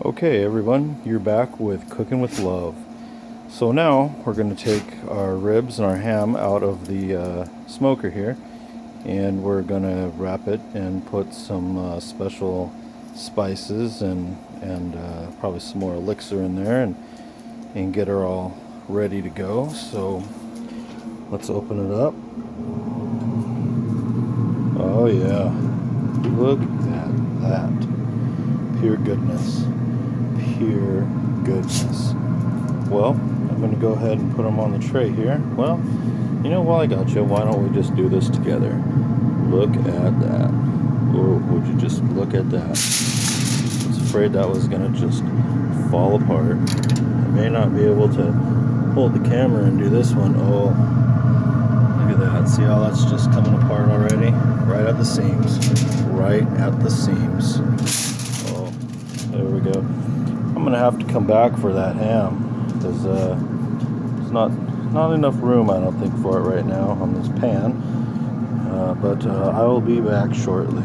Okay everyone, you're back with Cooking with Love. So now we're going to take our ribs and our ham out of the smoker here, and we're going to wrap it and put some special spices and probably some more elixir in there and get her all ready to go. So let's open it up. Oh yeah, look at that. Pure goodness. Pure goodness. Well, I'm going to go ahead and put them on the tray here. Well, while I got you, why don't we just do this together? Look at that. Oh, would you just look at that? I was afraid that was going to just fall apart. I may not be able to hold the camera and do this one. Oh, look at that. See how that's just coming apart already? Right at the seams. Right at the seams. Oh, there we go. I'm going to have to come back for that ham, because there's not enough room, I don't think, for it right now on this pan. But I will be back shortly.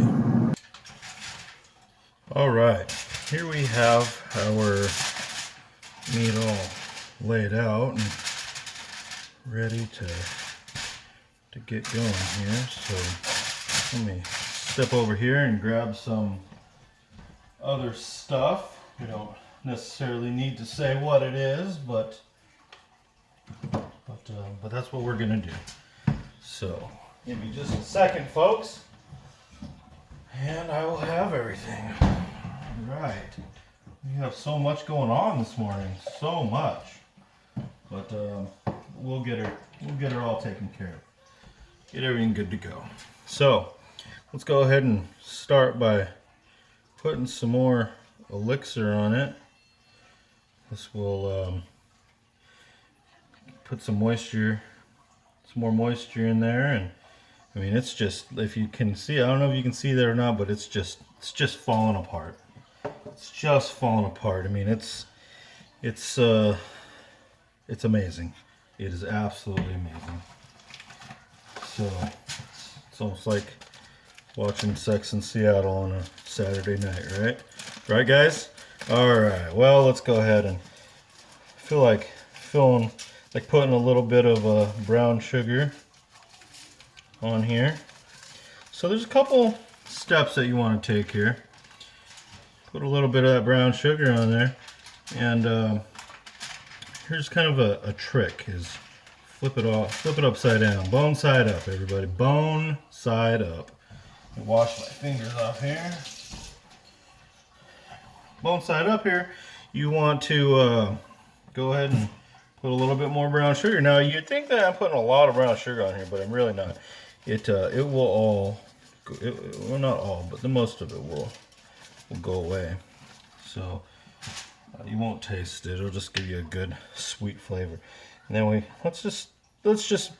All right, here we have our meat all laid out and ready to get going here. So let me step over here and grab some other stuff. We don't necessarily need to say what it is, but that's what we're gonna do. So give me just a second, folks, and I will have everything. All right, we have so much going on this morning, so much, but we'll get her all taken care of. Get everything good to go. So let's go ahead and start by putting some more elixir on it. This will put some moisture, some more moisture in there, and I mean, it's just, if you can see, I don't know if you can see that or not, but it's just falling apart. It's just falling apart. I mean, it's amazing. It is absolutely amazing. So it's almost like watching Sex in Seattle on a Saturday night, right? Right, guys? All right. Well, let's go ahead and feeling like putting a little bit of brown sugar on here. So there's a couple steps that you want to take here. Put a little bit of that brown sugar on there, and here's kind of a trick: is flip it upside down, bone side up, everybody, bone side up. Wash my fingers off here. Bone side up here. You want to go ahead and put a little bit more brown sugar. Now you'd think that I'm putting a lot of brown sugar on here, but I'm really not. It will all, well, not all, but the most of it will go away. So you won't taste it. It'll just give you a good sweet flavor. And then let's just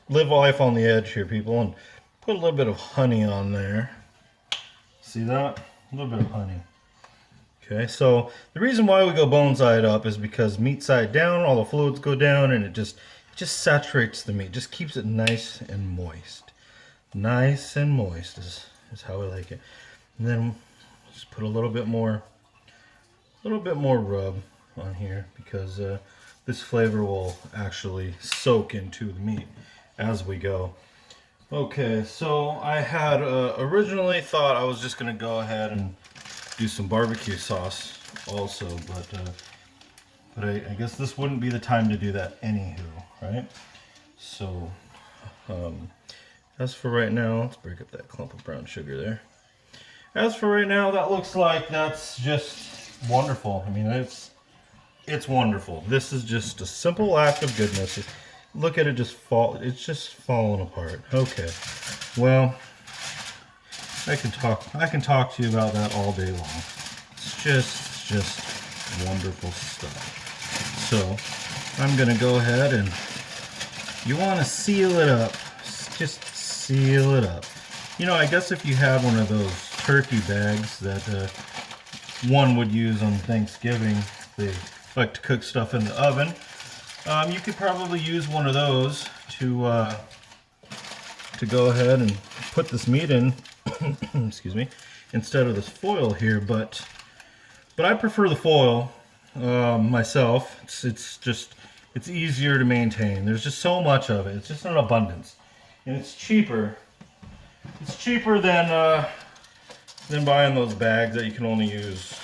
live life on the edge here, people, and put a little bit of honey on there. See that? A little bit of honey. Okay, so the reason why we go bone side up is because meat side down, all the fluids go down, and it just saturates the meat, just keeps it nice and moist. Nice and moist is how I like it. And then just put a little bit more rub on here, because this flavor will actually soak into the meat as we go. Okay, so I had originally thought I was just going to go ahead and do some barbecue sauce also, but I guess this wouldn't be the time to do that anywho, right? So as for right now, let's break up that clump of brown sugar there. As for right now, that looks like that's just wonderful. I mean, it's wonderful. This is just a simple act of goodness. Look at it just fall. It's just falling apart. Okay. Well, I can talk to you about that all day long. It's just wonderful stuff. So I'm gonna go ahead, and you want to seal it up. Just seal it up. I guess if you have one of those turkey bags that one would use on Thanksgiving, they like to cook stuff in the oven. You could probably use one of those to go ahead and put this meat in, excuse me, instead of this foil here. But But I prefer the foil myself. It's easier to maintain. There's just so much of it. It's just an abundance, and it's cheaper. It's cheaper than buying those bags that you can only use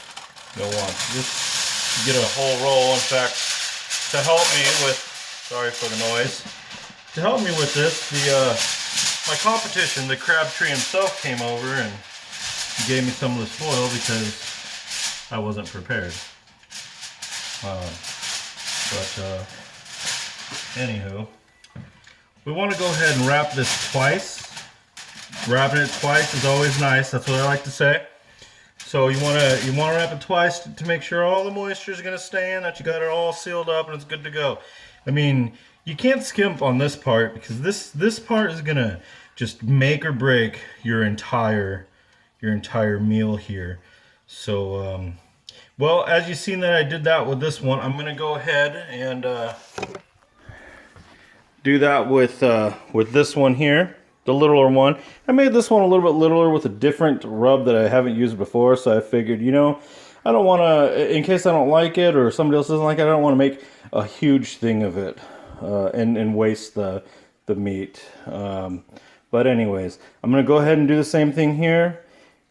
once. Just get a whole roll. In fact, to help me with, sorry for the noise, to help me with this, my competition, the Crabtree himself, came over and gave me some of this foil because I wasn't prepared. Anywho, we want to go ahead and wrap this twice. Wrapping it twice is always nice. That's what I like to say. So you want to wrap it twice to make sure all the moisture is going to stay in, that you got it all sealed up and it's good to go. I mean, you can't skimp on this part because this part is going to just make or break your entire meal here. So well, as you've seen that I did that with this one, I'm going to go ahead and do that with this one here. The littler one. I made this one a little bit littler with a different rub that I haven't used before, so I figured, you know, I don't want to, in case I don't like it or somebody else doesn't like it, I don't want to make a huge thing of it and waste the meat. But anyways, I'm going to go ahead and do the same thing here.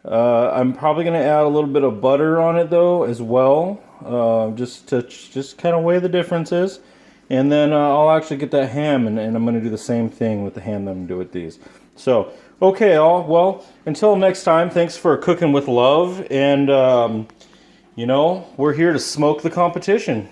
I'm probably going to add a little bit of butter on it though as well, just to kind of weigh the differences. And then I'll actually get that ham, and I'm going to do the same thing with the ham that I'm going to do with these. So, okay, all. Well, until next time, thanks for cooking with love. And, you know, we're here to smoke the competition.